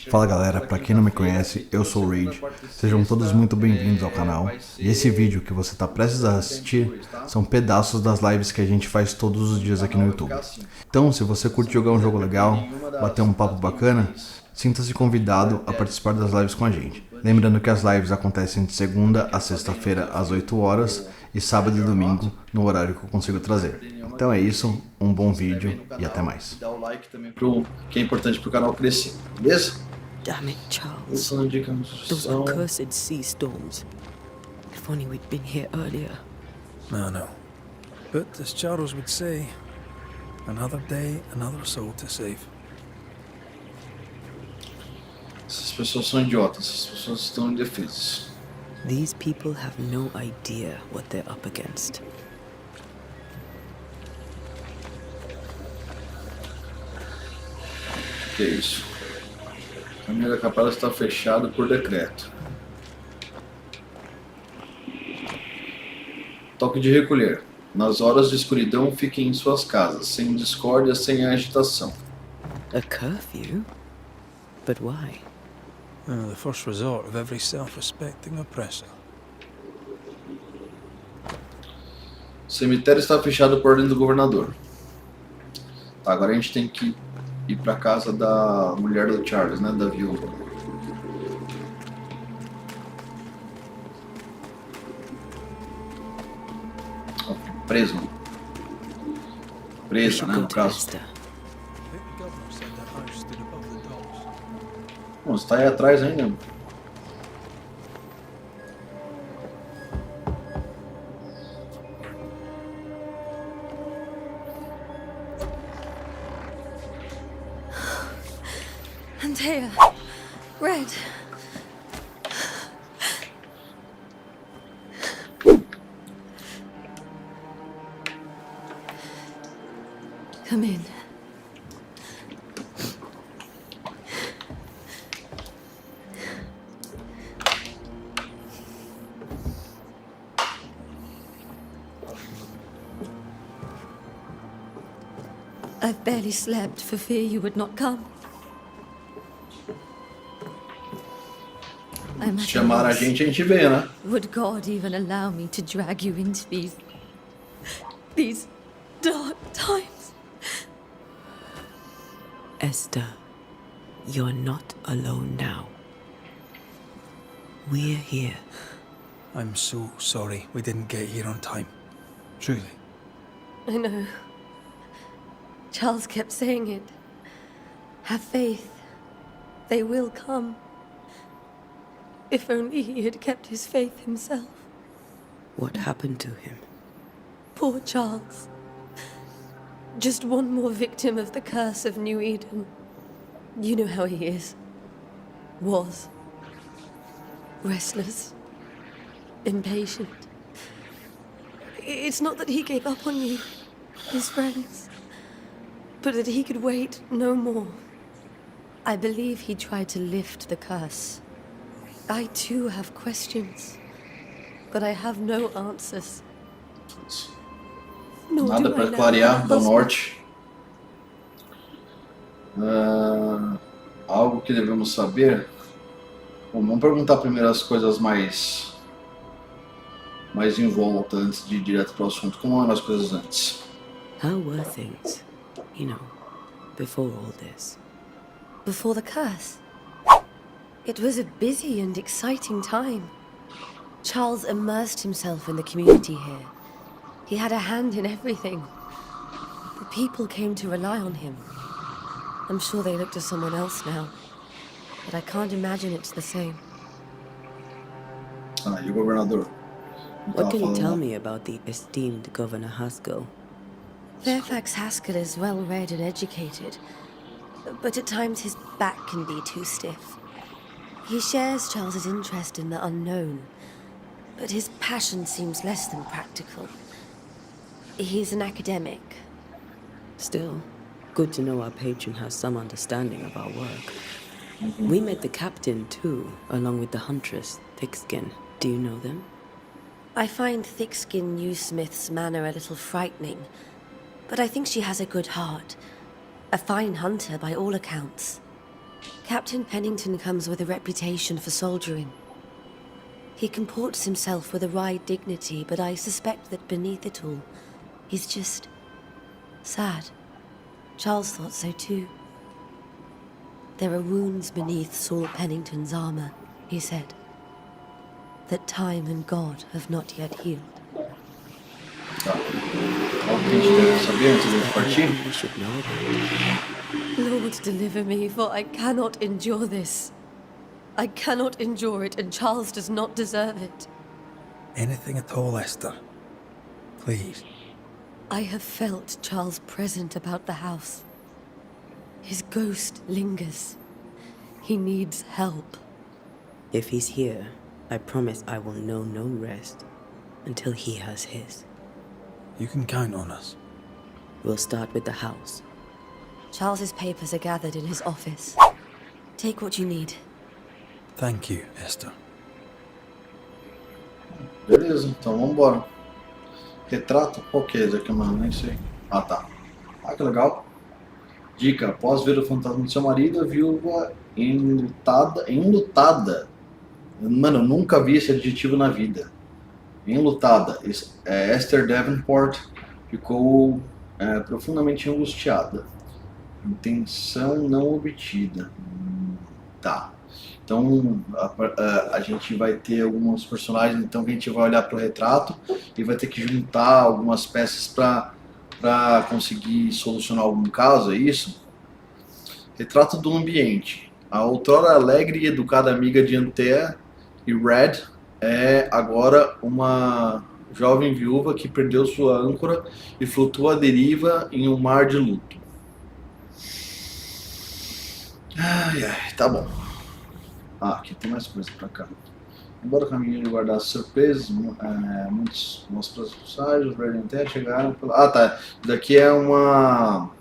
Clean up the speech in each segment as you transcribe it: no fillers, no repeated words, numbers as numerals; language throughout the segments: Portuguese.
Fala galera, pra quem não me conhece, eu sou o Raid. Sejam todos muito bem-vindos ao canal. E esse vídeo que você está prestes a assistir são pedaços das lives que a gente faz todos os dias aqui no YouTube. Então, se você curte jogar um jogo legal, bater um papo bacana, sinta-se convidado a participar das lives com a gente. Lembrando que as lives acontecem de segunda a sexta-feira às 8 horas e sábado e domingo no horário que eu consigo trazer. Então é isso, um bom vídeo e até mais. Dá o like também que é importante pro canal crescer, beleza? Damn it, Charles. Those São... accursed sea storms. If only we'd been here earlier. No. But as Charles would say, another day, another soul to save. Essas pessoas são idiotas, essas pessoas estão indefesas. These people have no idea what they're up against. O que é isso? O caminho da capela está fechado por decreto. Toque de recolher. Nas horas de escuridão, fiquem em suas casas, sem discórdia, sem agitação. A curfew? But why? The first resort of every self-respecting oppressor. O cemitério está fechado por ordem do governador. Tá, agora a gente tem que ir pra casa da mulher do Charles, né? Da viúva. Ó, preso. Presa, né? No caso. Bom, você tá aí atrás ainda. Antea, Red. Come in. I've barely slept for fear you would not come. Se chamar a gente vê, né? Would God even allow me to drag you into these dark times? Esther, you're not alone now. We're here. I'm so sorry we didn't get here on time. Truly. I know. Charles kept saying it. Have faith. They will come. If only he had kept his faith himself. What happened to him? Poor Charles. Just one more victim of the curse of New Eden. You know how he is. Was. Restless. Impatient. It's not that he gave up on you, his friends, but that he could wait no more. I believe he tried to lift the curse. I too have questions, but I have no answers. Nada para clarear do norte. Algo que devemos saber? Bom, vamos perguntar primeiro as coisas mais em volta antes de ir direto para o assunto. Como eram as coisas antes? How were things, before all this? Before the curse? It was a busy and exciting time. Charles immersed himself in the community here. He had a hand in everything. The people came to rely on him. I'm sure they look to someone else now, but I can't imagine it's the same. E o governador? What can you tell me about the esteemed Governor Haskell? Fairfax Haskell is well-read and educated, but at times his back can be too stiff. He shares Charles's interest in the unknown, but his passion seems less than practical. He's an academic. Still, good to know our patron has some understanding of our work. We met the captain too, along with the huntress, Thickskin. Do you know them? I find Thickskin Newsmith's manner a little frightening, but I think she has a good heart. A fine hunter by all accounts. Captain Pennington comes with a reputation for soldiering. He comports himself with a wry dignity, but I suspect that beneath it all, he's just sad. Charles thought so too. There are wounds beneath Saul Pennington's armor, he said, that time and God have not yet healed. Tá. Algo que a gente deve saber antes de partir? We should know about it. Lord, deliver me, for I cannot endure this. I cannot endure it, and Charles does not deserve it. Anything at all, Esther. Please. I have felt Charles present about the house. His ghost lingers. He needs help. If he's here, I promise I will know no rest until he has his. You can count on us. We'll start with the house. Charles's papers are gathered in his office. Take what you need. Thank you, Esther. Beleza, então vambora. Retrato? Qual que é esse aqui, mano? Nem sei. Ah, tá. Ah, que legal. Dica: após ver o fantasma de seu marido, a viúva enlutada. Mano, eu nunca vi esse adjetivo na vida. Enlutada. Esther Davenport ficou profundamente angustiada. Intenção não obtida. Tá. Então a gente vai ter alguns personagens, então que a gente vai olhar para o retrato e vai ter que juntar algumas peças para conseguir solucionar algum caso, é isso? Retrato do ambiente. A outrora alegre e educada amiga de Antea e Red é agora uma jovem viúva que perdeu sua âncora e flutua à deriva em um mar de luto. Ai, ai, tá bom. Ah, aqui tem mais coisa pra cá. Embora o caminho guardasse surpresas, muitos personagens, Red e Antea chegaram pela... Ah, tá. Isso daqui é uma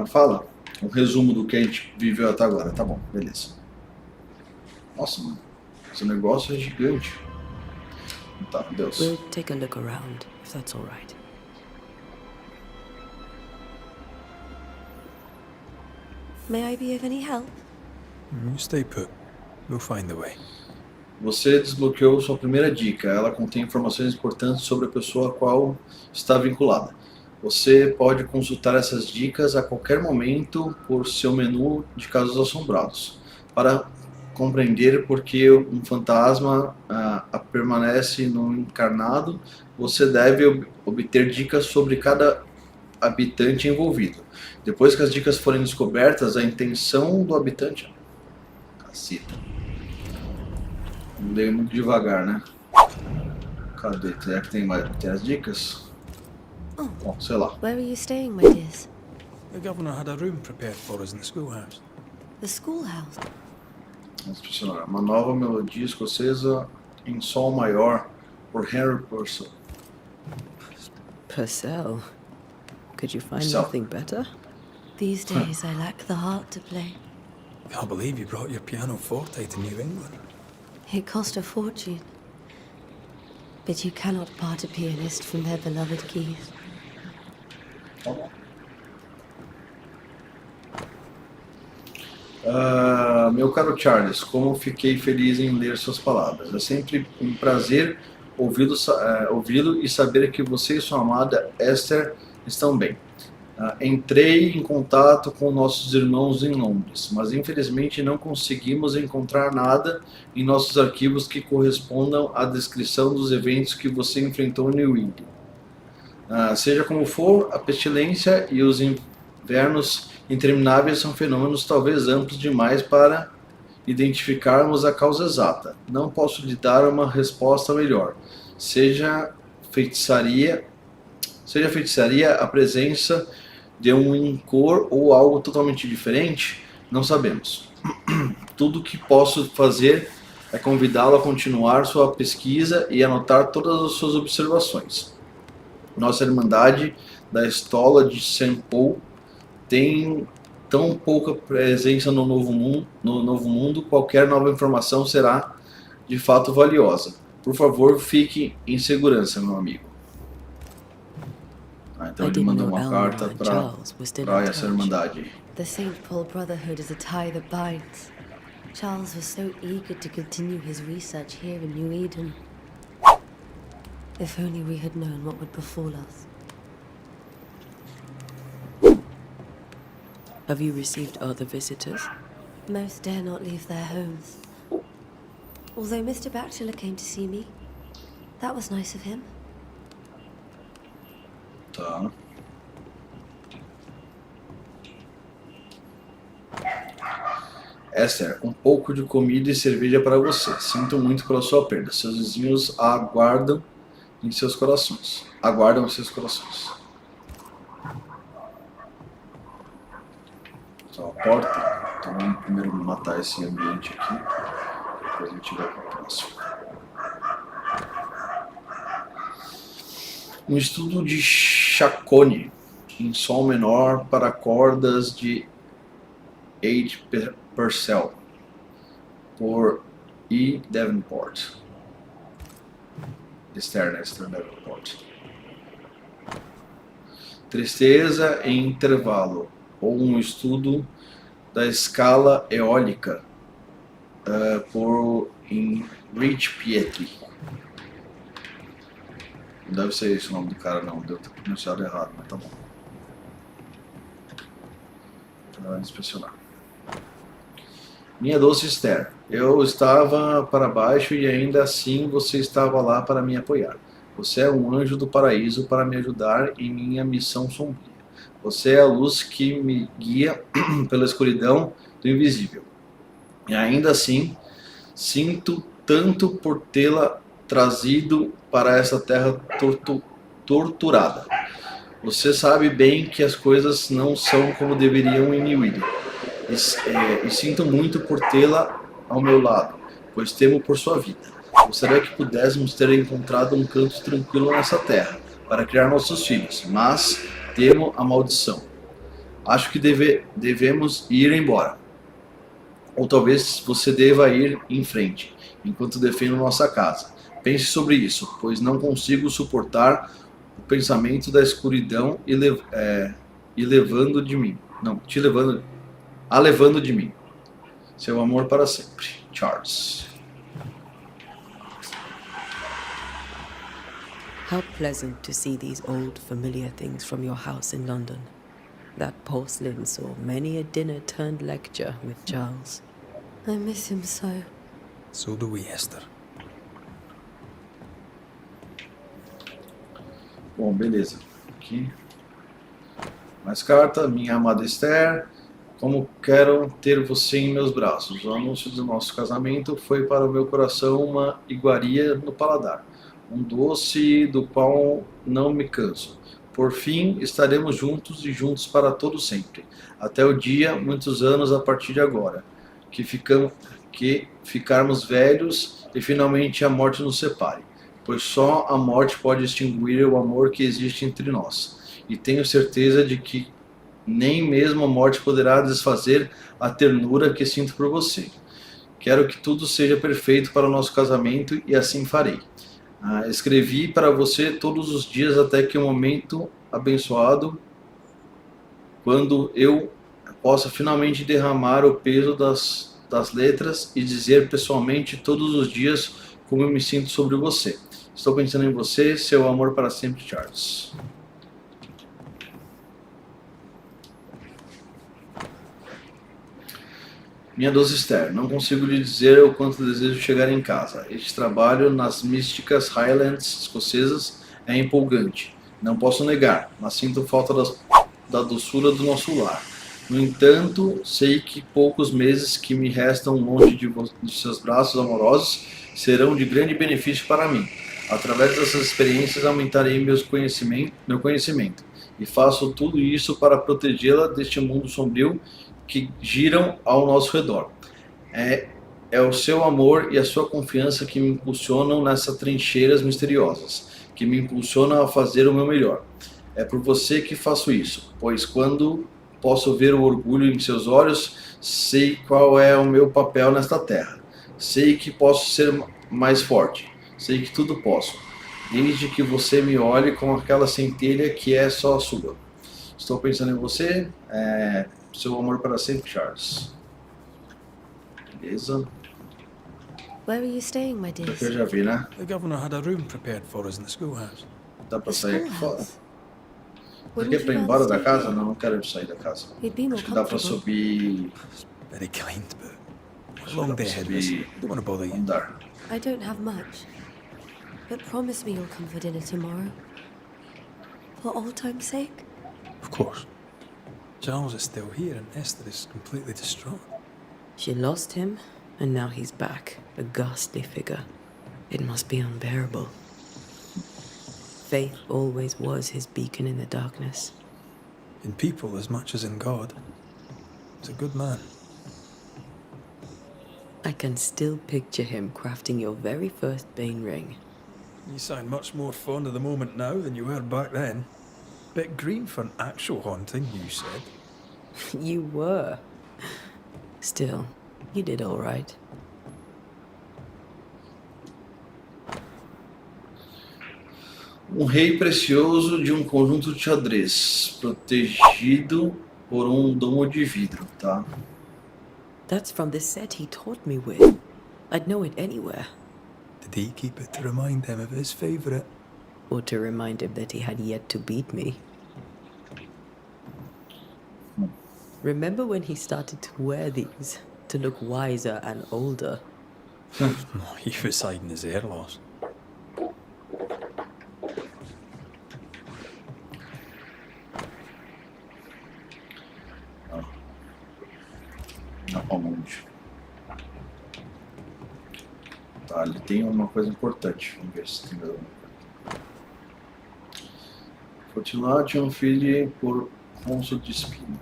fala? Um resumo do que a gente viveu até agora. Tá bom, beleza. Nossa, mano. Esse negócio é gigante. Tá, Deus. We'll take a look around, if that's all right. May I be of any help? You stay put. We'll find the way. Você desbloqueou sua primeira dica. Ela contém informações importantes sobre a pessoa a qual está vinculada. Você pode consultar essas dicas a qualquer momento por seu menu de casos assombrados. Para compreender por que um fantasma permanece no encarnado, você deve obter dicas sobre cada habitante envolvido. Depois que as dicas forem descobertas, a intenção do habitante... Caceta. Andei muito devagar, né? Cadê? Será que tem as dicas? Bom, sei lá. Where are you staying, my dears? The governor had a room prepared for us in the schoolhouse. The schoolhouse? Vamos funcionar. Uma nova melodia escocesa em sol maior por Henry Purcell. Purcell? Could you find Purcell. nothing better? These days I lack the heart to play. Can't believe you brought your pianoforte to New England. It cost a fortune. But you cannot part a pianist from their beloved keys. Tá bom. Meu caro Charles, como fiquei feliz em ler suas palavras. É sempre um prazer ouvi-lo e saber que você e sua amada Esther estão bem. Entrei em contato com nossos irmãos em Londres, mas infelizmente não conseguimos encontrar nada em nossos arquivos que correspondam à descrição dos eventos que você enfrentou em New England. Seja como for, a pestilência e os invernos intermináveis são fenômenos talvez amplos demais para identificarmos a causa exata. Não posso lhe dar uma resposta melhor. Seja feitiçaria a presença de um incor ou algo totalmente diferente, não sabemos. Tudo o que posso fazer é convidá-lo a continuar sua pesquisa e anotar todas as suas observações. Nossa Irmandade da Estola de St. Paul tem tão pouca presença no Novo Mundo, qualquer nova informação será de fato valiosa. Por favor, fique em segurança, meu amigo. Então ele mandou uma carta para essa Irmandade. The St. Paul Brotherhood is a tie that binds. Charles was so eager to continue his research here in New Eden. If only we had known what would befall us. Have you received other visitors? Most dare not leave their homes. Although Mr. Bachelor came to see me. That was nice of him. Tá. Esther, um pouco de comida e cerveja para você. Sinto muito pela sua perda. Seus vizinhos aguardam em seus corações. Aguardam em seus corações. Só a porta. Então vamos primeiro matar esse ambiente aqui. Depois a gente vai para o próximo. Um estudo de Chacone em sol menor para cordas de H. Purcell, por E. Davenport. Esther Davenport. Tristeza em intervalo, ou um estudo da escala eólica, por Rich Pietri. Não deve ser esse o nome do cara, não. Deve ter pronunciado errado, mas tá bom. Vou inspecionar. Minha doce Esther, eu estava para baixo e ainda assim você estava lá para me apoiar. Você é um anjo do paraíso para me ajudar em minha missão sombria. Você é a luz que me guia pela escuridão do invisível. E ainda assim, sinto tanto por tê-la trazido para essa terra torturada. Você sabe bem que as coisas não são como deveriam em New Eden. E sinto muito por tê-la ao meu lado, pois temo por sua vida. Gostaria que pudéssemos ter encontrado um canto tranquilo nessa terra, para criar nossos filhos, mas temo a maldição. Acho que devemos ir embora. Ou talvez você deva ir em frente, enquanto defendo nossa casa. Pense sobre isso, pois não consigo suportar o pensamento da escuridão levando de mim. Não, levando de mim. Seu amor para sempre. Charles. How pleasant to see these old familiar things from your house in London. That porcelain saw many a dinner turned lecture with Charles. I miss him so. So do we, Esther. Bom, beleza. Aqui. Mais carta. Minha amada Esther. Como quero ter você em meus braços. O anúncio do nosso casamento foi para o meu coração uma iguaria no paladar. Um doce do qual não me canso. Por fim, estaremos juntos e juntos para todo sempre. Até o dia, muitos anos a partir de agora. Que ficarmos velhos e finalmente a morte nos separe. Pois só a morte pode extinguir o amor que existe entre nós. E tenho certeza de que nem mesmo a morte poderá desfazer a ternura que sinto por você. Quero que tudo seja perfeito para o nosso casamento e assim farei. Escrevi para você todos os dias até que o momento abençoado, quando eu possa finalmente derramar o peso das letras e dizer pessoalmente todos os dias como eu me sinto sobre você. Estou pensando em você, seu amor para sempre, Charles. Minha doce Esther, não consigo lhe dizer o quanto desejo chegar em casa. Este trabalho nas místicas Highlands escocesas é empolgante. Não posso negar, mas sinto falta da doçura do nosso lar. No entanto, sei que poucos meses que me restam longe de seus braços amorosos serão de grande benefício para mim. Através dessas experiências aumentarei meu conhecimento. E faço tudo isso para protegê-la deste mundo sombrio que giram ao nosso redor. É o seu amor e a sua confiança que me impulsionam nessas trincheiras misteriosas, que me impulsionam a fazer o meu melhor. É por você que faço isso, pois quando posso ver o orgulho em seus olhos, sei qual é o meu papel nesta terra. Sei que posso ser mais forte, sei que tudo posso, desde que você me olhe com aquela centelha que é só sua. Estou pensando em você, Seu amor para sempre, Charles. Beleza. Where are you staying, my Aqui eu dear? já vi, né? The governor had a room prepared for us in the schoolhouse. Dá pra The sair aqui fora? schoolhouse. Por Wouldn't que you pra ir rather embora da stay casa? here? Não, não quero sair da casa. You'd be more Acho que dá pra comfortable. subir. Very kind, but Acho a que long dá pra day ahead of us. subir Don't want to bother you. andar. I don't have much. But promise me you'll come for dinner tomorrow. For old time's sake. Of course. Charles is still here and Esther is completely distraught. She lost him, and now he's back, a ghastly figure. It must be unbearable. Faith always was his beacon in the darkness. In people as much as in God. He's a good man. I can still picture him crafting your very first Bane ring. You sound much more fond of the moment now than you were back then. Bit green for an actual haunting, you said. You were. Still, you did all right. Um rei precioso de um conjunto de xadrez, protegido por um domo de vidro, tá? That's from the set he taught me with. I'd know it anywhere. Did he keep it to remind him of his favourite? Or to remind him that he had yet to beat me. Remember when he started to wear these to look wiser and older? Oh, he was hiding his hair loss. Aonde? Tá, ali tem uma coisa importante. Vamos ver se tem mais alguma coisa. Continuar tinha um filho por cônsul de espina.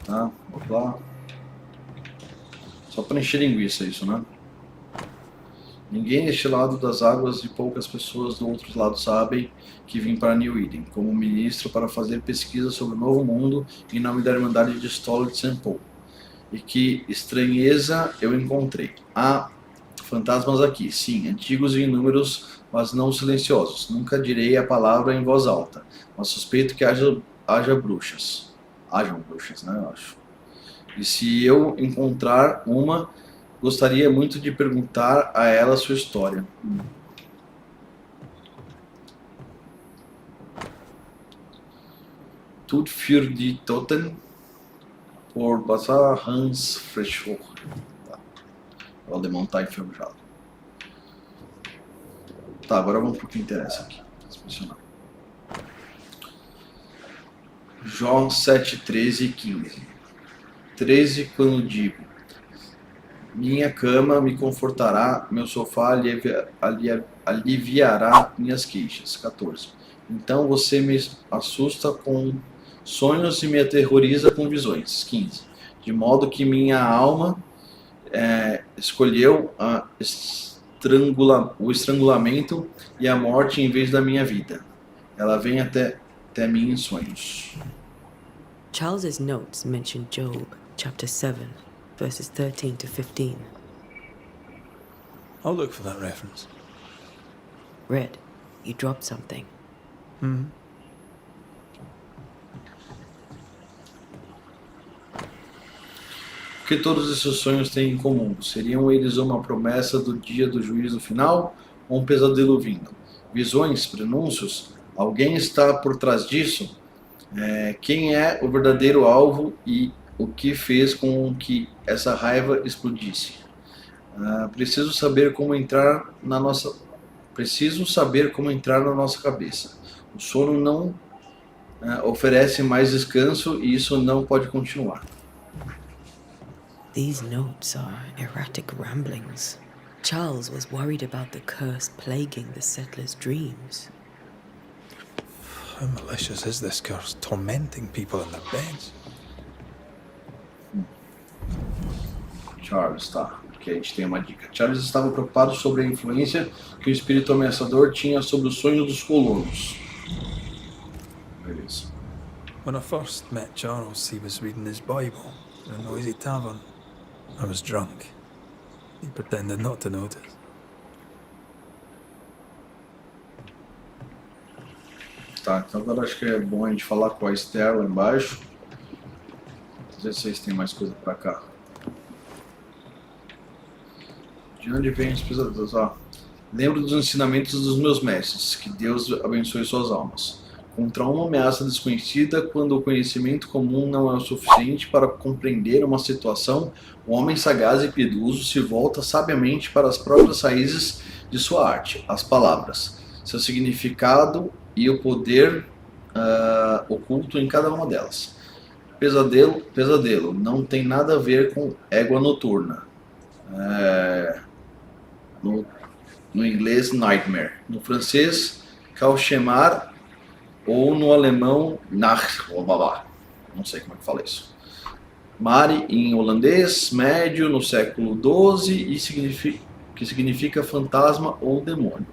Tá, vamos lá. Só para encher linguiça isso, né? Ninguém neste lado das águas e poucas pessoas do outro lado sabem que vim para New Eden como ministro para fazer pesquisa sobre o novo mundo em nome da Irmandade de Stoller de St. Paul. E que estranheza eu encontrei. Há fantasmas aqui, sim, antigos e inúmeros, mas não silenciosos. Nunca direi a palavra em voz alta, mas suspeito que haja bruxas. Hajam bruxas, né, eu acho. E se eu encontrar uma, gostaria muito de perguntar a ela sua história. Tut für die Toten por passar Hans Freshoch. Tá. O alemão tá enferrujado. Tá, agora vamos pro que interessa aqui. Inspecionar. Jó 7, 13 e 15. 13, quando digo: minha cama me confortará, meu sofá aliviará minhas queixas. 14. Então você me assusta com sonhos e me aterroriza com visões. 15. De modo que minha alma escolheu o estrangulamento e a morte em vez da minha vida. Ela vem até mim em sonhos. Charles's notes mention Job, chapter 7, verses 13 to 15. I'll look for that reference. Red, you dropped something. O que todos esses sonhos têm em comum? Seriam eles uma promessa do dia do juízo final ou um pesadelo vindo? Visões, prenúncios? Alguém está por trás disso? Quem é o verdadeiro alvo e o que fez com que essa raiva explodisse? Preciso saber como entrar na nossa cabeça. O sono não oferece mais descanso e isso não pode continuar. These notes are erratic ramblings. Charles was worried about the curse plaguing the settlers' dreams. How malicious is this curse, tormenting people in their beds? Charles, tá. Aqui a gente tem uma dica. Charles estava preocupado sobre a influência que o espírito ameaçador tinha sobre os sonhos dos colonos. Beleza. When I first met Charles, he was reading his Bible in a noisy tavern. I was drunk. He pretended not to notice. Tá, então agora acho que é bom a gente falar com a Esther lá embaixo. Não sei se vocês têm mais coisa pra cá. De onde vem os pesadelos? Lembro dos ensinamentos dos meus mestres, que Deus abençoe suas almas. Contra uma ameaça desconhecida, quando o conhecimento comum não é o suficiente para compreender uma situação, o homem sagaz e piedoso se volta sabiamente para as próprias raízes de sua arte, as palavras, seu significado e o poder oculto em cada uma delas. Pesadelo, não tem nada a ver com égua noturna. No inglês, nightmare. No francês, cauchemar, ou no alemão, nacht, não sei como é que fala isso. Mare, em holandês, médio, no século XII, que significa fantasma ou demônio.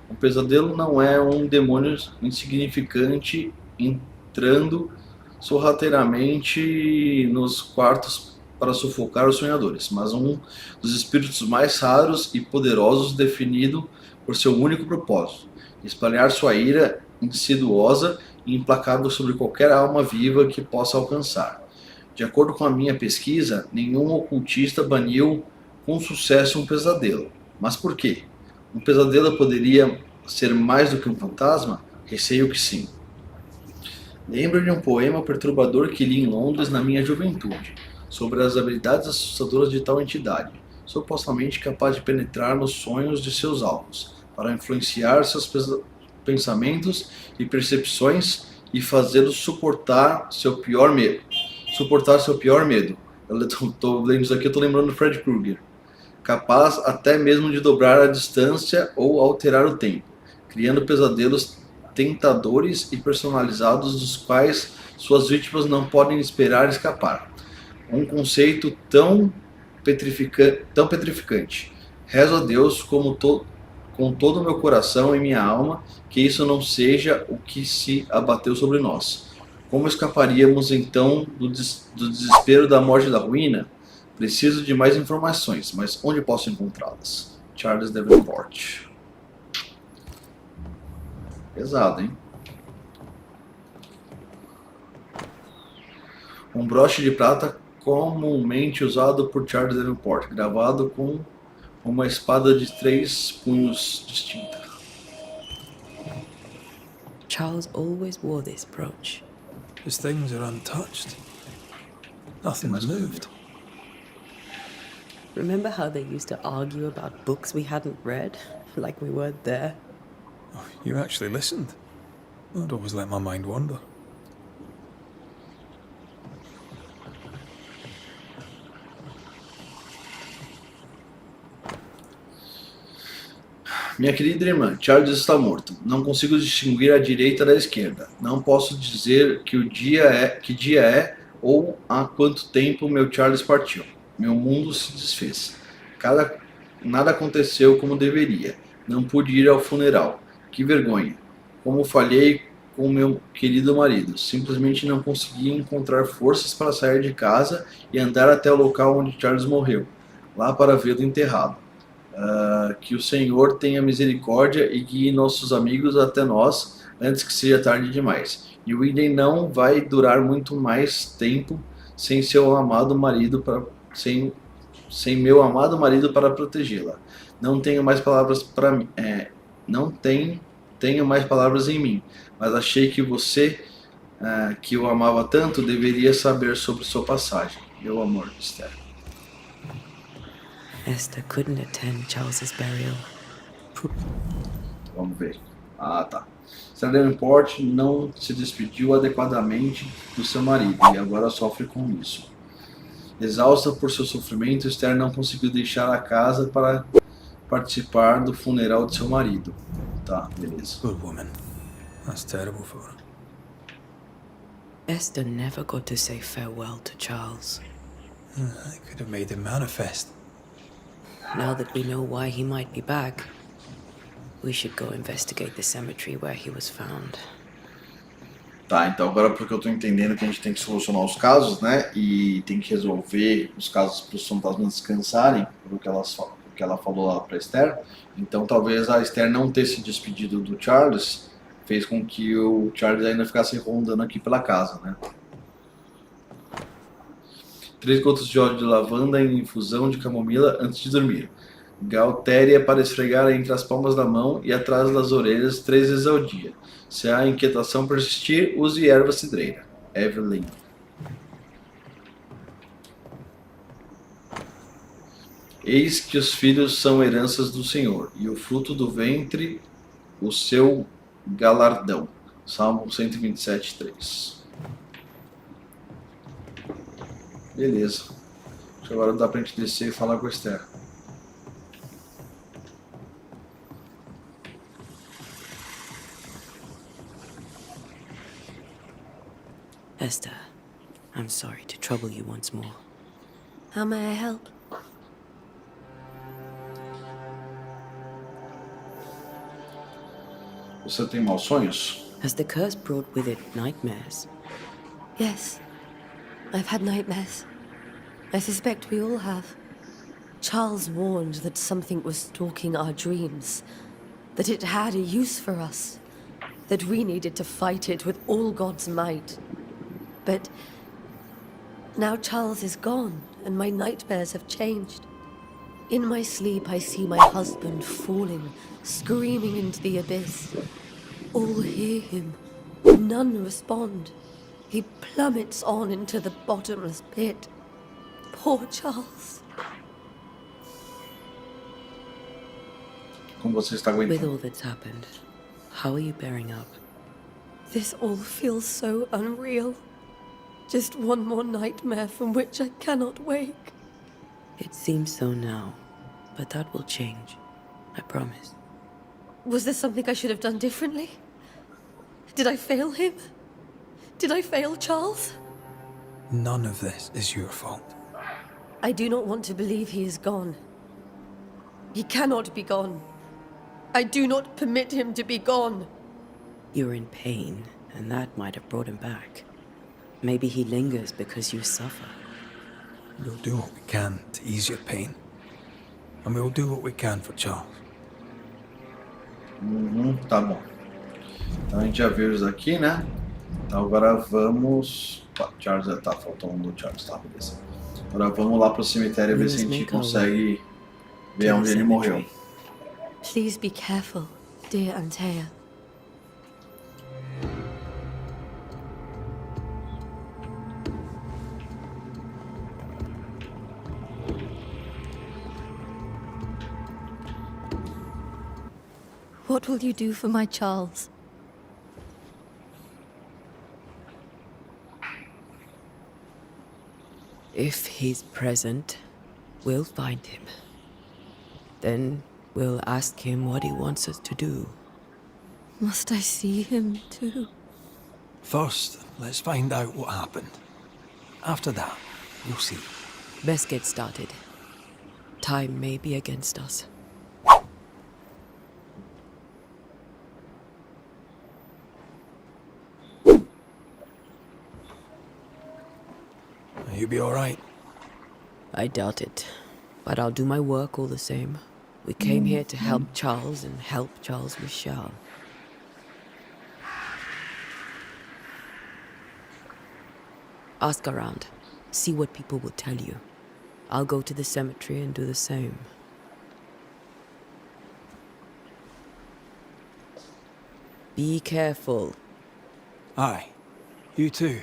Um pesadelo não é um demônio insignificante entrando sorrateiramente nos quartos para sufocar os sonhadores, mas um dos espíritos mais raros e poderosos definido por seu único propósito, espalhar sua ira insidiosa e implacável sobre qualquer alma viva que possa alcançar. De acordo com a minha pesquisa, nenhum ocultista baniu com sucesso um pesadelo. Mas por quê? Um pesadelo poderia ser mais do que um fantasma? Receio que sim. Lembro de um poema perturbador que li em Londres na minha juventude, sobre as habilidades assustadoras de tal entidade, supostamente capaz de penetrar nos sonhos de seus alvos, para influenciar seus pensamentos e percepções e fazê-los suportar seu pior medo. Eu estou lendo isso aqui, eu estou lembrando do Fred Krueger. Capaz até mesmo de dobrar a distância ou alterar o tempo, criando pesadelos tentadores e personalizados dos quais suas vítimas não podem esperar escapar. Um conceito tão petrificante. Rezo a Deus com todo o meu coração e minha alma que isso não seja o que se abateu sobre nós. Como escaparíamos então do desespero da morte e da ruína? Preciso de mais informações, mas onde posso encontrá-las? Charles Davenport. Pesado, hein? Um broche de prata comumente usado por Charles Davenport, gravado com uma espada de 3 punhos distinta. Charles always wore this brooch. His things are untouched. Nothing's moved. Remember how they used to argue about books we hadn't read? Like we weren't there? Oh, you actually listened. I'd always let my mind wander. Minha querida irmã, Charles está morto. Não consigo distinguir a direita da esquerda. Não posso dizer que dia é ou há quanto tempo meu Charles partiu. Meu mundo se desfez. Nada aconteceu como deveria. Não pude ir ao funeral. Que vergonha. Como falhei com meu querido marido. Simplesmente não consegui encontrar forças para sair de casa e andar até o local onde Charles morreu. Lá para vê-lo enterrado. Que o Senhor tenha misericórdia e guie nossos amigos até nós antes que seja tarde demais. E o Eden não vai durar muito mais tempo sem seu amado marido sem meu amado marido para protegê-la. Não tenho mais palavras para mim. Tenho mais palavras em mim, mas achei que você, que o amava tanto, deveria saber sobre sua passagem. Meu amor, Esther. Esther couldn't attend Charles's burial. Vamos ver. Tá. Esther Davenport não se despediu adequadamente do seu marido e agora sofre com isso. Exausta por seu sofrimento, Esther não conseguiu deixar a casa para participar do funeral de seu marido. Tá, beleza. Good woman. That's terrible for her. Esther never got to say farewell to Charles. I could have made him manifest. Now that we know why he might be back, we should go investigate the cemetery where he was found. Tá, então agora porque eu tô entendendo que a gente tem que solucionar os casos, né? E tem que resolver os casos para os fantasmas descansarem, pelo que ela falou lá pra Esther. Então talvez a Esther não ter se despedido do Charles fez com que o Charles ainda ficasse rondando aqui pela casa, né? 3 gotas de óleo de lavanda em infusão de camomila antes de dormir. Galtéria para esfregar entre as palmas da mão e atrás das orelhas 3 vezes ao dia. Se a inquietação persistir, use erva cidreira. Evelyn. Eis que os filhos são heranças do Senhor, e o fruto do ventre, o seu galardão. Salmo 127, 3. Beleza. Acho que agora dá pra gente descer e falar com a Esther. Esther, I'm sorry to trouble you once more. How may I help? Você tem maus sonhos? Has the curse brought with it nightmares? Yes. I've had nightmares. I suspect we all have. Charles warned that something was stalking our dreams, that it had a use for us, that we needed to fight it with all God's might. But now Charles is gone, and my nightmares have changed. In my sleep, I see my husband falling, screaming into the abyss. All hear him. None respond. He plummets on into the bottomless pit. Poor Charles. Como você está With aguentando? all that's happened, how are you bearing up? This all feels so unreal. Just one more nightmare from which I cannot wake. It seems so now, but that will change. I promise. Was there something I should have done differently? Did I fail him? Did I fail Charles? None of this is your fault. I do not want to believe he is gone. He cannot be gone. I do not permit him to be gone. You're in pain, and that might have brought him back. Maybe he lingers because you suffer. We'll do what we can to ease your pain. And we'll do what we can for Charles. Tá bom. Então a gente já viu isso aqui, né? Então agora vamos... Charles já tá, faltou um do Charles, tá, beleza. Agora vamos lá pro cemitério ver se a gente consegue ver onde ele morreu. Please be careful, dear Antea. What will you do for my Charles? If he's present, we'll find him. Then we'll ask him what he wants us to do. Must I see him too? First, let's find out what happened. After that, we'll see. Best get started. Time may be against us. You'll be all right. I doubt it, but I'll do my work all the same. We came here to help Charles, and help Charles we shall. Ask around. See what people will tell you. I'll go to the cemetery and do the same. Be careful. Aye. You too.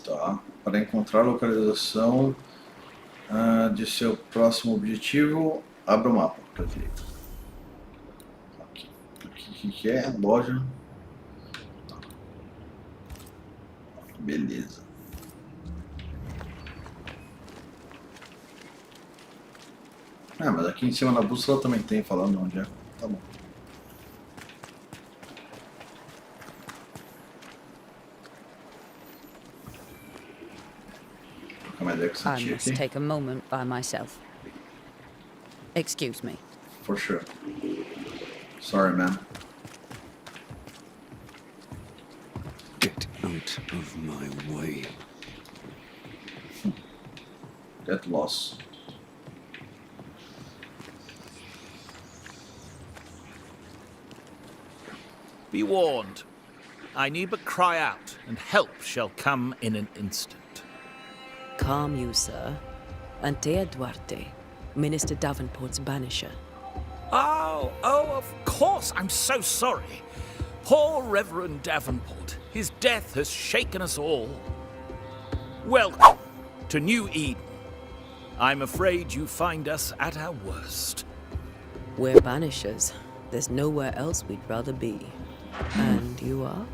Tá. Para encontrar a localização de seu próximo objetivo, abra o mapa para a direita. Aqui. O que é? Loja. Tá. Beleza. Mas aqui em cima na bússola também tem falando onde é. Tá bom. I must take a moment by myself. Excuse me. For sure. Sorry, man. Get out of my way. Get lost. Be warned. I need but cry out, and help shall come in an instant. Calm you, sir. Antea Duarte, Minister Davenport's banisher. Oh, of course. I'm so sorry. Poor Reverend Davenport. His death has shaken us all. Welcome to New Eden. I'm afraid you find us at our worst. We're banishers. There's nowhere else we'd rather be. And you are?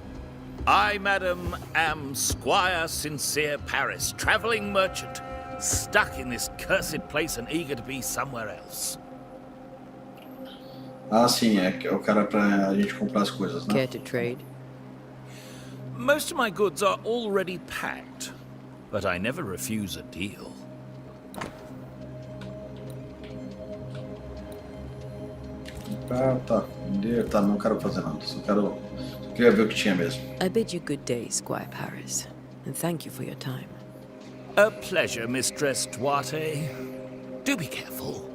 I, madam, am Squire Sincere Paris, traveling merchant, stuck in this cursed place and eager to be somewhere else. Ah, sim, é o cara pra gente comprar as coisas, né? Care to trade? Most of my goods are already packed, but I never refuse a deal. Tá. Tá, não quero fazer nada. Só queria ver o que tinha mesmo. I bid you good day, Squire Paris, and thank you for your time. A pleasure, Mistress Duarte. Do be careful.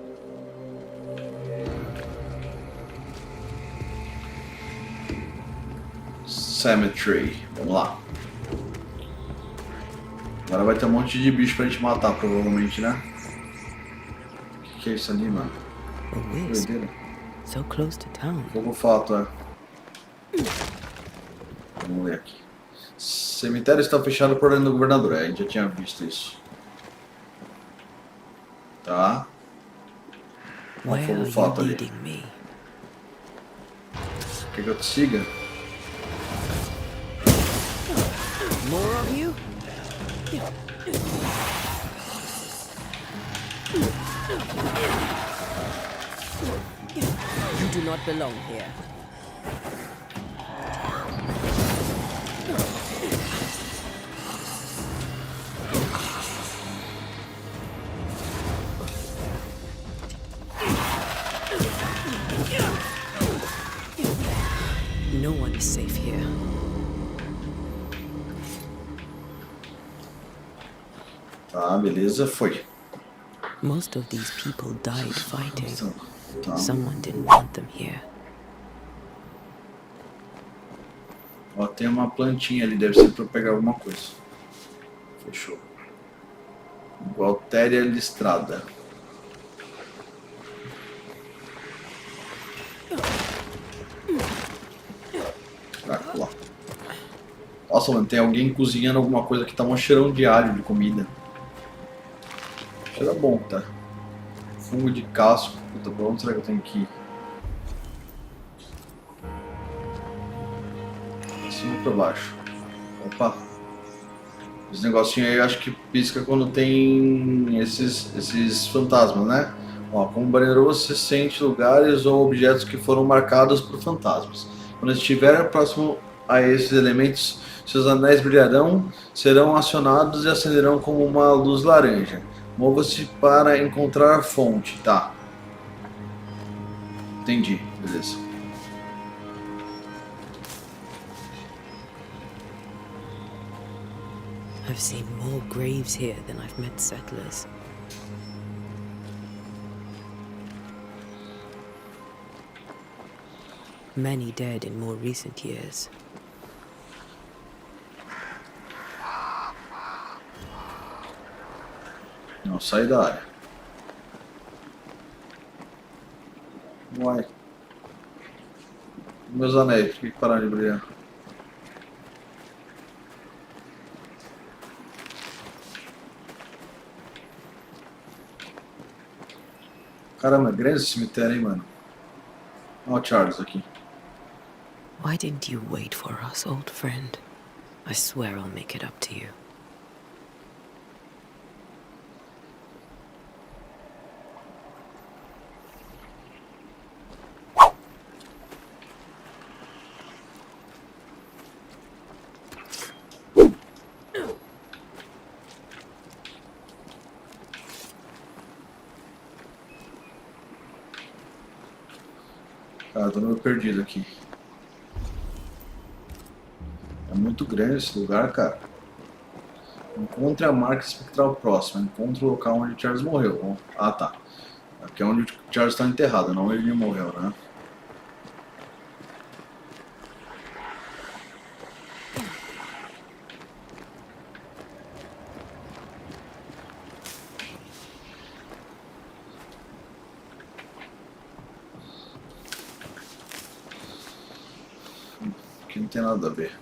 Cemetery. Vamos lá. Agora vai ter um monte de bicho pra gente matar, provavelmente, né? O que é isso ali, mano? A wisp. So close to town. Fogo fato, é. Vamos ver aqui. Cemitério está fechado por ordem do governador. A gente já tinha visto isso. Tá. Um fogo fato ali. Quer que eu te siga? More of you? You do not belong here. No one is safe here. Tá, beleza, foi. Most of these people died fighting. Tá. Someone didn't want them here. Ó, tem uma plantinha ali, deve ser pra eu pegar alguma coisa. Fechou. Gualtéria listrada. Lá. Nossa, mano, tem alguém cozinhando alguma coisa que tá um cheirão de alho de comida. Cheira bom, tá? Fungo de casco. Puta, pra onde será que eu tenho que ir? De cima pra baixo. Opa. Esse negocinho aí eu acho que pisca quando tem esses fantasmas, né? Ó, como banheiro você sente lugares ou objetos que foram marcados por fantasmas. Quando estiver próximo a esses elementos, seus anéis brilharão, serão acionados e acenderão como uma luz laranja. Mova-se para encontrar a fonte, tá? Entendi, beleza. I've seen more graves here than I've met settlers. Many dead in more recent years. Não, sai da área. Uai. Meus anéis, por que pararam de brilhar? Caramba, é grande esse cemitério, hein, mano? Olha o Charles aqui. Why didn't you wait for us, old friend? I swear I'll make it up to you. Cara, tô meio perdido aqui. É muito grande esse lugar, cara. Encontre a marca espectral próxima. Encontre o local onde Charles morreu. Ah, tá. Aqui é onde o Charles está enterrado, não onde ele morreu, né? aqui não tem nada a ver.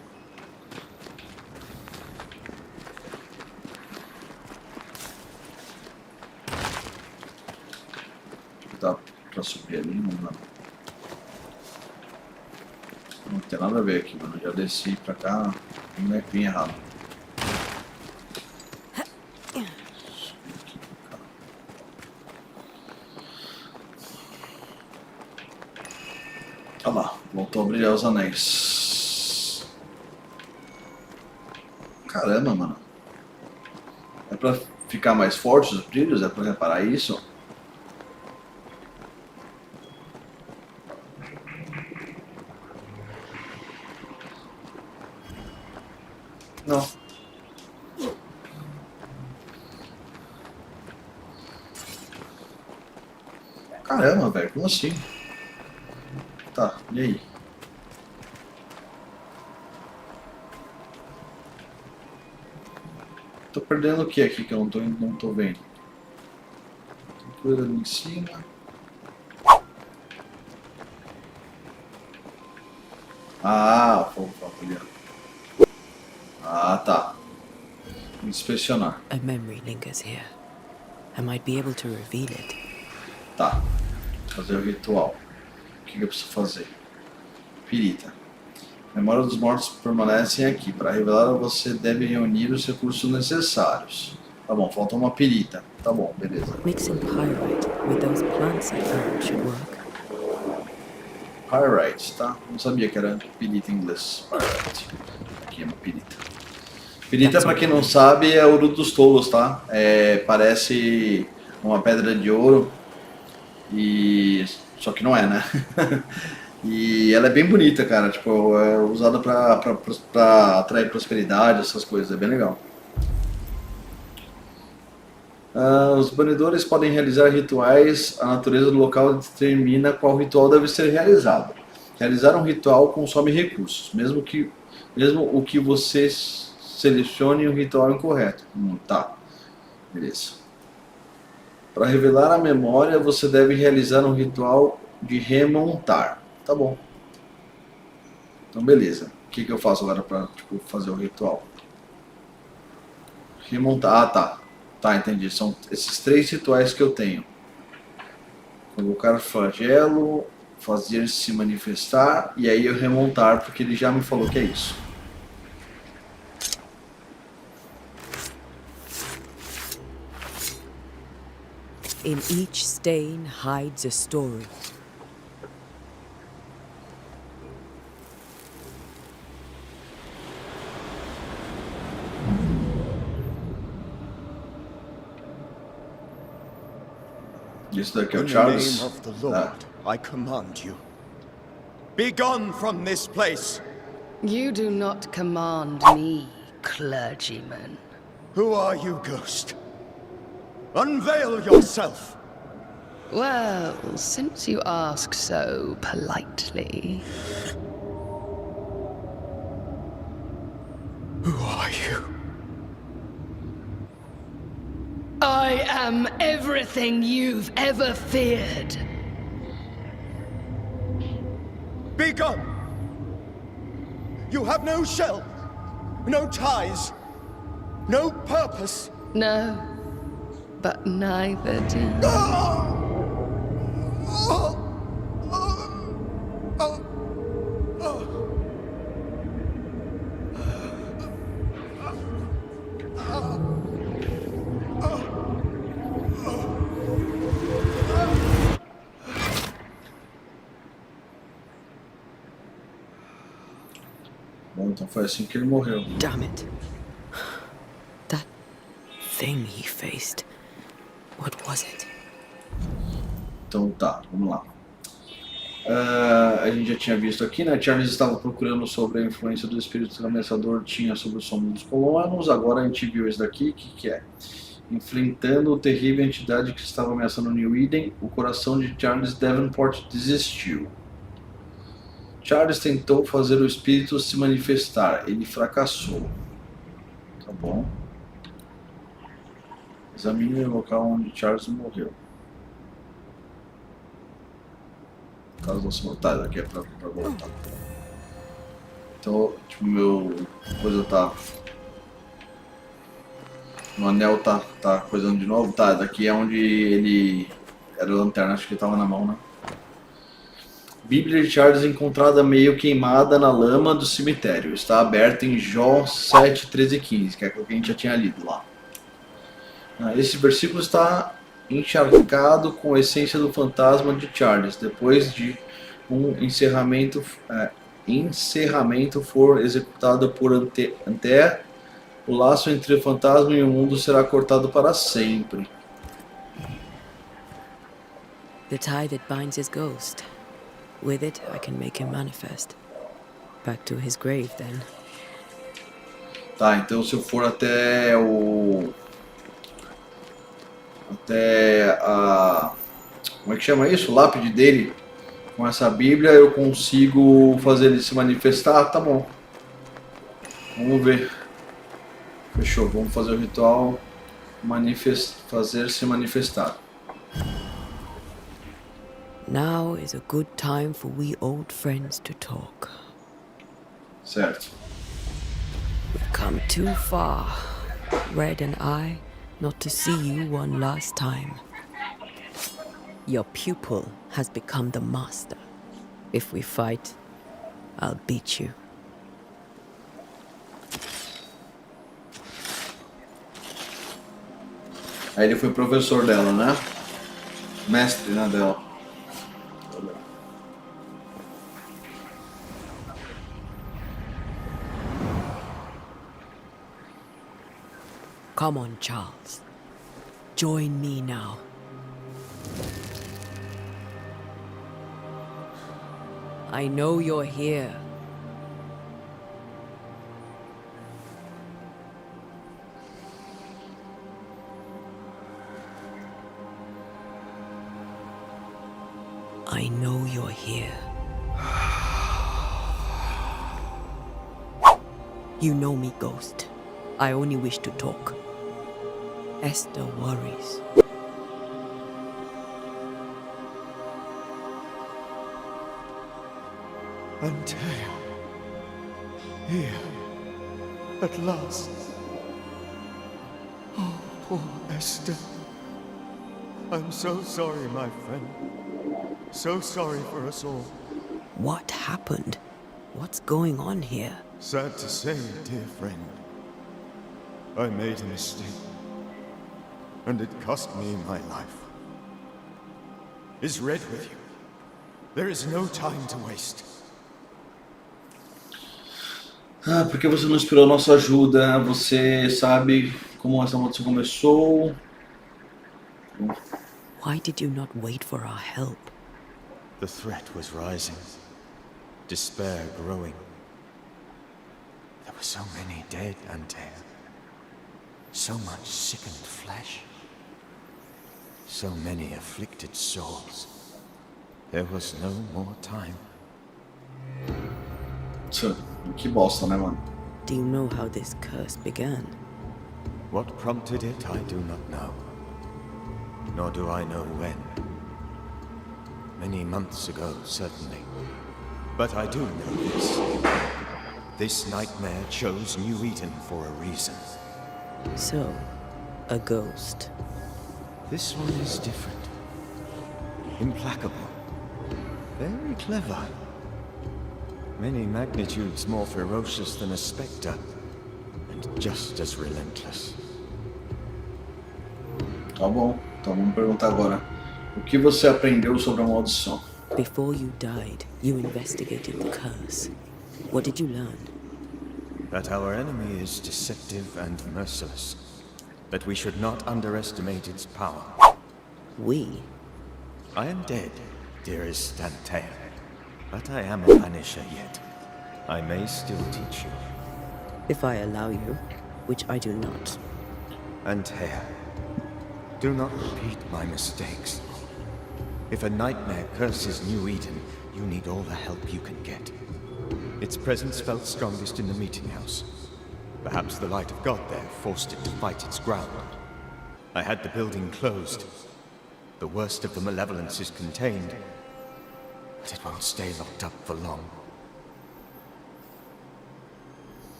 Dá pra subir ali, não dá. Não tem nada a ver aqui, mano. Já desci pra cá, não é bem errado. Olha lá, voltou a brilhar os anéis. Caramba, mano. É pra ficar mais forte os brilhos? É pra reparar isso? Não. Caramba, velho, como assim? Tá, e aí? Tô perdendo o que aqui que eu não tô vendo? Tem coisa ali em cima. Ah, o fogo ali. Ah, tá. Inspecionar. A memory lingers here. I might be able to reveal it. Tá. Fazer o ritual. O que eu preciso fazer? Pirita. Memória dos mortos permanecem aqui. Para revelar, você deve reunir os recursos necessários. Tá bom, falta uma pirita. Tá bom, beleza. Mixing pyrite with those plants I found should work. Pyrite, tá? Não sabia que era pirita em inglês. Pyrite. Aqui é uma pirita. Pirita, pra quem não sabe, é ouro dos tolos, tá? Parece uma pedra de ouro. Só que não é, né? E ela é bem bonita, cara. Tipo, é usada pra atrair prosperidade, essas coisas. É bem legal. Os banidores podem realizar rituais. A natureza do local determina qual ritual deve ser realizado. Realizar um ritual consome recursos, mesmo o que você selecione o ritual incorreto. Tá, beleza. Para revelar a memória, você deve realizar um ritual de remontar. Tá bom. Então, beleza. O que eu faço agora para fazer o ritual? Remontar. Ah, tá. Tá, entendi. São esses 3 rituais que eu tenho. Colocar flagelo, fazer se manifestar e aí eu remontar, porque ele já me falou que é isso. In each stain hides a story. Isso daqui é o In the Charles. name of the Lord, I command you. Be gone from this place. You do not command me, clergyman. Who are you, ghost? Unveil yourself. Well, since you ask so politely. Who are you? I am everything you've ever feared. Be gone. You have no shell, no ties, no purpose. No, but neither do you. Bom, então foi assim que ele morreu. Damn it. That thing he faced. What was it? Então tá, vamos lá. A gente já tinha visto aqui, né? Charles estava procurando sobre a influência do espírito ameaçador tinha sobre o somos dos colonos. Agora a gente viu esse daqui, que é? Enfrentando a terrível entidade que estava ameaçando New Eden, o coração de Charles Davenport desistiu. Charles tentou fazer o espírito se manifestar, ele fracassou. Tá bom. Examine o local onde Charles morreu. Caso não se voltar, daqui é pra voltar. Então, tipo, meu coisa tá... O anel tá coisando de novo. Tá, daqui é onde ele... Era a lanterna, acho que ele tava na mão, né? Bíblia de Charles encontrada meio queimada na lama do cemitério. Está aberta em Jó 7, 13 e 15, que é o que a gente já tinha lido lá. Esse versículo está encharcado com a essência do fantasma de Charles, depois de um encerramento for executado por Anter, o laço entre o fantasma e o mundo será cortado para sempre. The tie that binds his ghost. With it, I can make him manifest. Back to his grave, then. Tá, então se eu for até a... Como é que chama isso? O lápide dele. Com essa Bíblia eu consigo fazer ele se manifestar? Tá bom. Vamos ver. Fechou, vamos fazer o ritual fazer se manifestar. Now is a good time for we old friends to talk. Certo. We've come too far, Red and I, not to see you one last time. Your pupil has become the master. If we fight, I'll beat you. Aí ele foi professor dela, né? Mestre, né, dela. Come on, Charles. Join me now. I know you're here. I know you're here. You know me, Ghost. I only wish to talk. Esther worries. Antea, here, at last. Oh, poor Esther. I'm so sorry, my friend. So sorry for us all. What happened? What's going on here? Sad to say, dear friend, I made a mistake, and it cost me my life. Is Red with you? There is no time to waste. Por que você não esperou nossa ajuda? Você sabe como essa maldição começou? Why did you not wait for our help? The threat was rising, despair growing. There were so many dead, Antea. So much sickened flesh. So many afflicted souls. There was no more time. Que bosta, né, mano? Do you know how this curse began? What prompted it, I do not know. Nor do I know when. Many months ago, certainly. But I do know this. This nightmare chose New Eden for a reason. So, a ghost. This one is different. Implacable. Very clever. Many magnitudes more ferocious than a spectre. And just as relentless. Tá bom, então vamos perguntar agora. O que você aprendeu sobre a maldição? Before you died, you investigated the curse. What did you learn? That our enemy is deceptive and merciless. That we should not underestimate its power. We? I am dead, dearest Antea. But I am a Banisher yet. I may still teach you. If I allow you, which I do not. Antea, do not repeat my mistakes. If a nightmare curses New Eden, you need all the help you can get. Its presence felt strongest in the meeting house. Perhaps the light of God there forced it to fight its ground. I had the building closed. The worst of the malevolence is contained, but it won't stay locked up for long.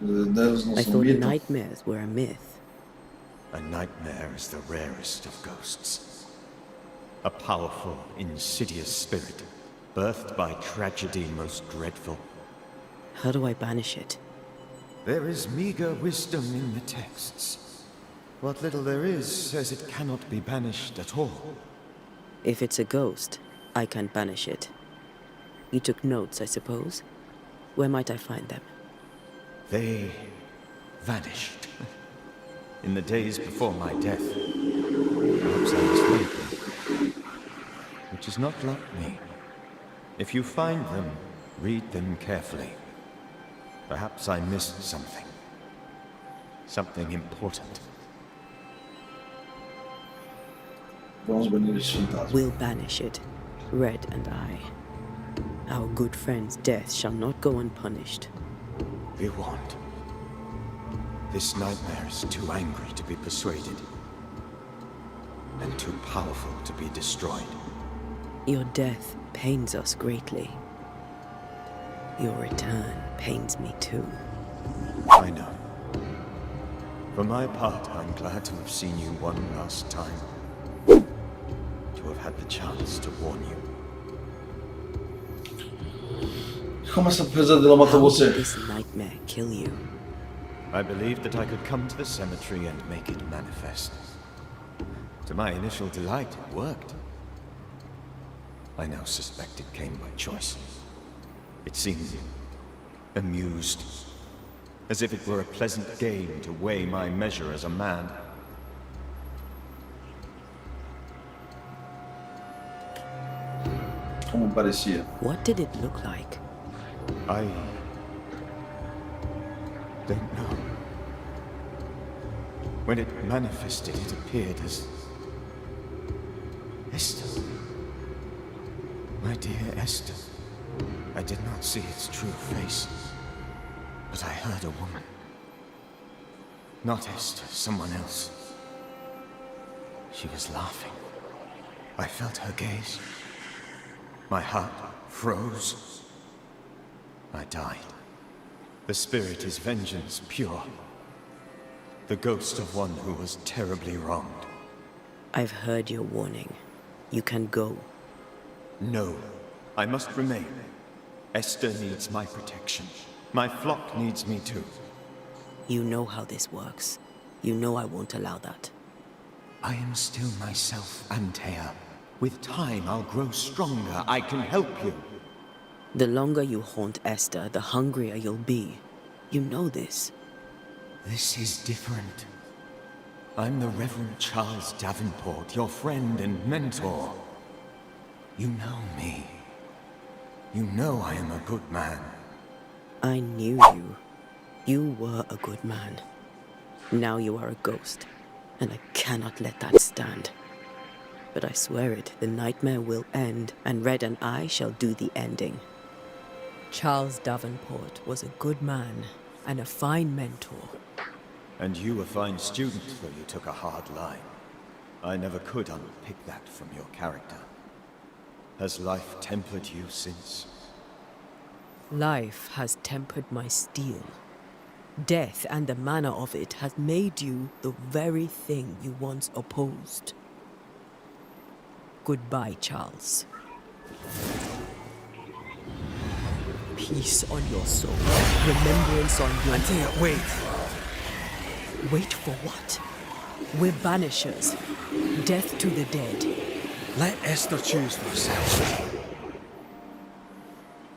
Deus não I são thought mito? nightmares were a myth. A nightmare is the rarest of ghosts. A powerful, insidious spirit, birthed by tragedy most dreadful. How do I banish it? There is meager wisdom in the texts. What little there is says it cannot be banished at all. If it's a ghost, I can't banish it. You took notes, I suppose? Where might I find them? They vanished. In the days before my death. Perhaps I misread them. Which is not like me. If you find them, read them carefully. Perhaps I missed something. Something important. Vamos banir esse fantasma. We'll banish it, Red and I. Our good friend's death shall not go unpunished. We won't. This nightmare is too angry to be persuaded. And too powerful to be destroyed. Your death pains us greatly. Your return pains me too. I know. For my part, I'm glad to have seen you one last time. To have had the chance to warn you. Como essa pesadelo matou How você? did this nightmare kill you? I believed that I could come to the cemetery and make it manifest. To my initial delight, it worked. I now suspect it came by choice. It seemed amused, as if it were a pleasant game to weigh my measure as a man. Como parecia? What did it look like? I don't know. When it manifested, it appeared as Esther. My dear Esther. I did not see its true face, but I heard a woman. Not Esther, someone else. She was laughing. I felt her gaze. My heart froze. I died. The spirit is vengeance pure. The ghost of one who was terribly wronged. I've heard your warning. You can go. No, I must remain. Esther needs my protection. My flock needs me too. You know how this works. You know I won't allow that. I am still myself, Antea. With time, I'll grow stronger. I can help you. The longer you haunt Esther, the hungrier you'll be. You know this. This is different. I'm the Reverend Charles Davenport, your friend and mentor. You know me. You know I am a good man. I knew you. You were a good man. Now you are a ghost, and I cannot let that stand. But I swear it, the nightmare will end, and Red and I shall do the ending. Charles Davenport was a good man and a fine mentor. And you a fine student, though you took a hard line. I never could unpick that from your character. Has life tempered you since? Life has tempered my steel. Death and the manner of it has made you the very thing you once opposed. Goodbye, Charles. Peace on your soul. Remembrance on your... Antea, wait! Wait for what? We're banishers. Death to the dead. Let Esther choose for herself.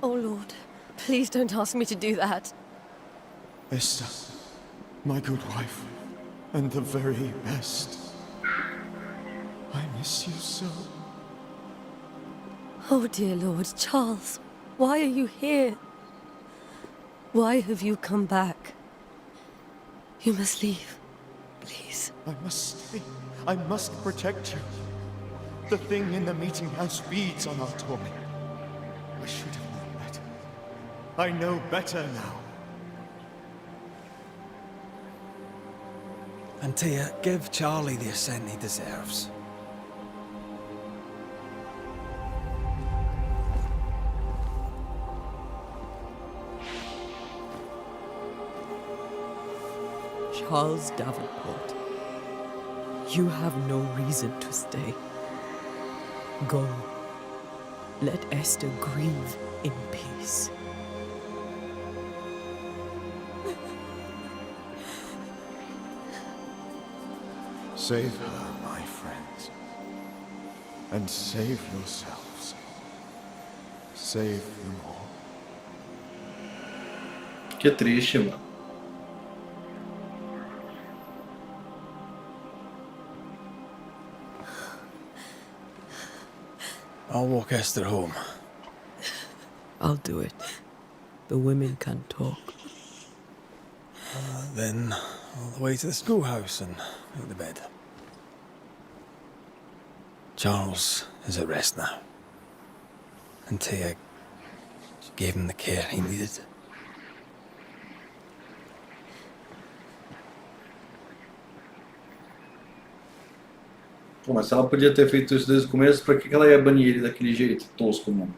Oh, Lord. Please don't ask me to do that. Esther, my good wife, and the very best. I miss you so. Oh, dear Lord, Charles, why are you here? Why have you come back? You must leave, please. I must stay. I must protect you. The thing in the meeting house feeds on our torment. I should have known better. I know better now. Antea, give Charlie the ascent he deserves. Charles Davenport, you have no reason to stay. Go. Let Esther grieve in peace. Save her, my friends. And save yourselves. Save them all. Que triste, mano. I'll walk Esther home. I'll do it. The women can talk. Then all the way to the schoolhouse and out to bed. Charles is at rest now. And Tia gave him the care he needed. Pô, mas se ela podia ter feito isso desde o começo, pra que ela ia banir ele daquele jeito tosco, mano?